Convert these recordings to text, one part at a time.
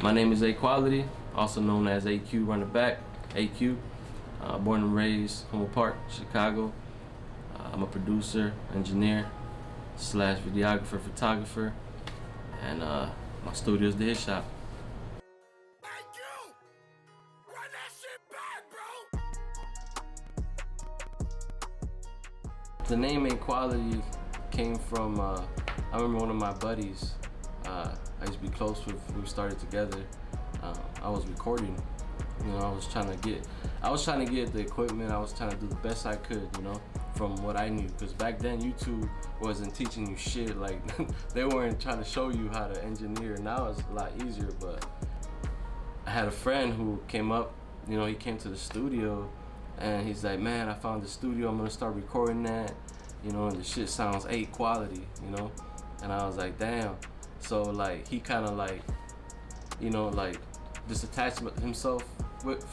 My name is Quality, also known as Aqrunitback, AQ. Born and raised Humboldt Park, Chicago. I'm a producer, engineer, / videographer, photographer, and my studio is the Hit Shop. Run that shit back, bro! The name Quality came from, I remember one of my buddies, I used to be close with, we started together. I was recording, I was trying to get the equipment, I was trying to do the best I could, from what I knew. Because back then YouTube wasn't teaching you shit, like they weren't trying to show you how to engineer. Now it's a lot easier, but I had a friend who came up, he came to the studio and he's like, man, I found the studio, I'm gonna start recording that, and the shit sounds quality, and I was like, damn. So like he kind of like, disattached himself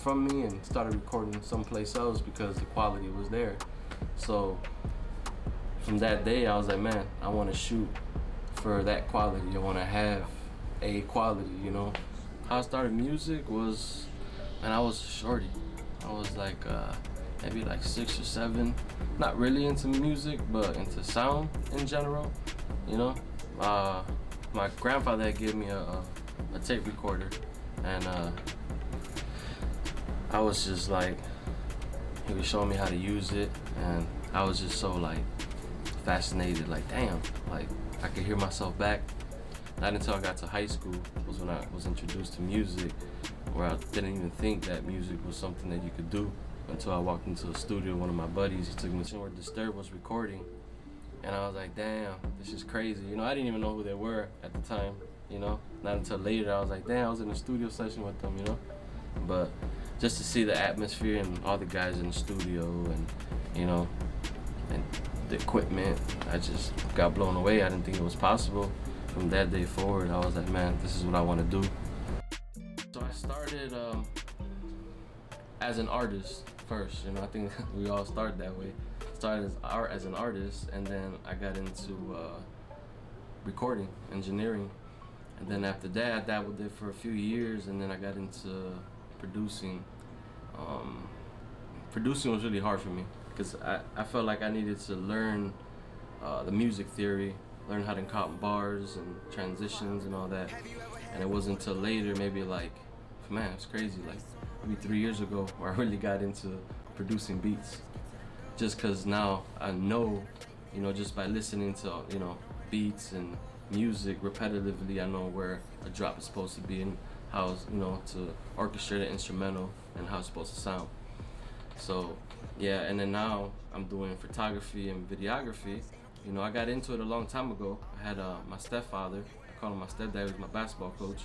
from me and started recording someplace else because the quality was there. So from that day I was like, man, I want to shoot for that quality. I want to have a quality, How I started music was, and I was shorty. I was like maybe like 6 or 7, not really into music, but into sound in general, My grandfather had given me a tape recorder, and I was just like, he was showing me how to use it, and I was just so like fascinated, like damn, like I could hear myself back. Not until I got to high school was when I was introduced to music, where I didn't even think that music was something that you could do until I walked into a studio. One of my buddies, he took me to where Disturbed was recording, and I was like, damn, this is crazy. I didn't even know who they were at the time, Not until later I was like, damn, I was in a studio session with them, But just to see the atmosphere and all the guys in the studio and, and the equipment, I just got blown away. I didn't think it was possible. From that day forward, I was like, man, this is what I want to do. So I started as an artist first, I think we all start that way. Started as an artist, and then I got into recording, engineering, and then after that I dabbled it for a few years, and then I got into producing. Producing was really hard for me because I felt like I needed to learn the music theory, learn how to count bars and transitions and all that, and it wasn't until later, maybe like, man, it's crazy, like maybe 3 years ago, where I really got into producing beats. Just because now I know, just by listening to, beats and music repetitively, I know where a drop is supposed to be and how, to orchestrate an instrumental and how it's supposed to sound. So, yeah, and then now I'm doing photography and videography. I got into it a long time ago. I had my stepfather, I call him my stepdad, he was my basketball coach.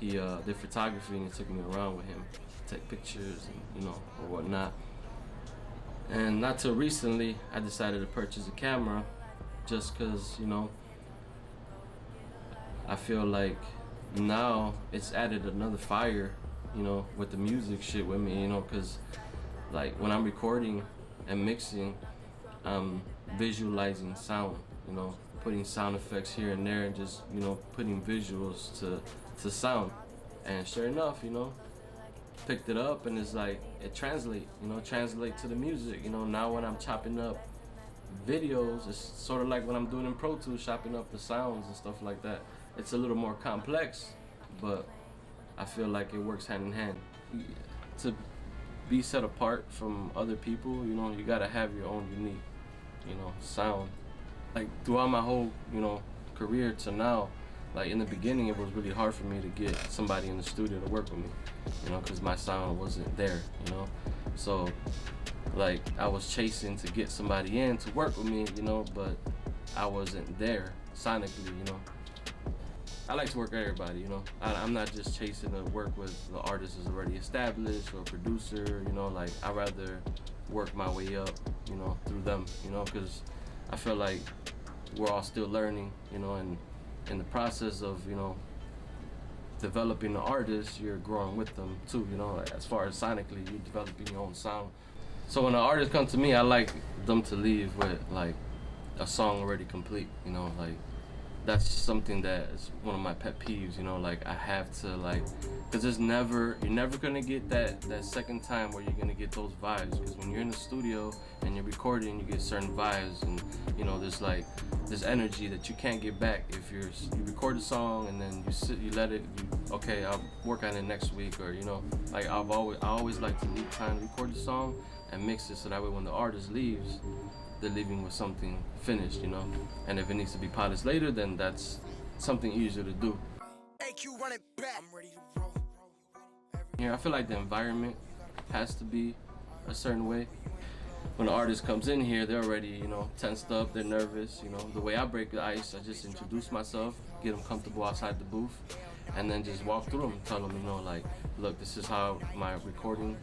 He did photography and he took me around with him to take pictures and, or whatnot. And not till recently, I decided to purchase a camera just because, I feel like now it's added another fire, with the music shit with me, because like when I'm recording and mixing, I'm visualizing sound, putting sound effects here and there and just, putting visuals to sound. And sure enough, picked it up and it's like it translate to the music. Now when I'm chopping up videos, it's sort of like when I'm doing in Pro Tools, chopping up the sounds and stuff like that. It's a little more complex, but I feel like it works hand in hand. To be set apart from other people, you gotta have your own unique, sound. Like throughout my whole, career to now, like in the beginning, it was really hard for me to get somebody in the studio to work with me, because my sound wasn't there, So, like, I was chasing to get somebody in to work with me, but I wasn't there sonically, I like to work with everybody, I'm not just chasing to work with the artist that's already established or producer, like, I'd rather work my way up, through them, because I feel like we're all still learning, and in the process of, developing the artist, you're growing with them too, as far as sonically, you're developing your own sound. So when an artist comes to me, I like them to leave with like a song already complete, like that's something that is one of my pet peeves, you know, like I have to like, because you're never gonna get that second time where you're gonna get those vibes, because when you're in the studio and you're recording, you get certain vibes, and you know, there's like this energy that you can't get back if you record a song and then you let it, okay, I'll work on it next week, or you know, like I always like to leave time to record the song and mix it, so that way when the artist leaves, they're leaving with something finished, you know. And if it needs to be polished later, then that's something easier to do. AQ running back. I'm ready to roll. Yeah, I feel like the environment has to be a certain way. When the artist comes in here, they're already, you know, tensed up, they're nervous, you know. The way I break the ice, I just introduce myself, get them comfortable outside the booth, and then just walk through them, tell them, you know, like, look, this is how my recording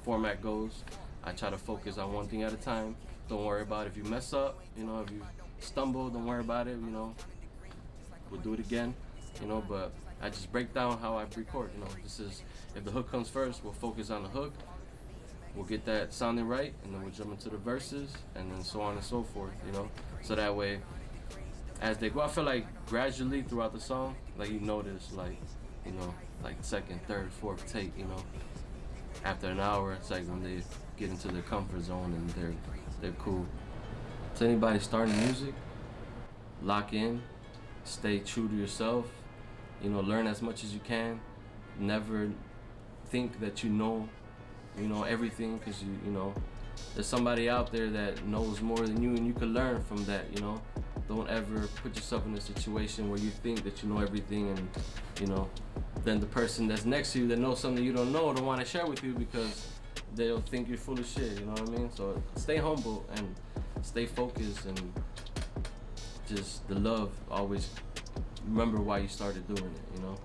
format goes. I try to focus on one thing at a time. Don't worry about it. If you mess up, you know, if you stumble, don't worry about it, you know. We'll do it again, you know, but I just break down how I record, you know. This is, if the hook comes first, we'll focus on the hook. We'll get that sounding right, and then we'll jump into the verses, and then so on and so forth, you know. So that way, as they go, I feel like gradually throughout the song, like you notice, like, you know, like second, third, fourth take, you know. After an hour, it's like when they get into their comfort zone and they're cool. To anybody starting music, lock in, stay true to yourself, you know, learn as much as you can. Never think that you know everything, because you know, there's somebody out there that knows more than you, and you can learn from that, you know. Don't ever put yourself in a situation where you think that you know everything, and you know, then the person that's next to you that knows something you don't know don't want to share with you because they'll think you're full of shit, you know what I mean? So stay humble and stay focused, and just the love, always remember why you started doing it, you know?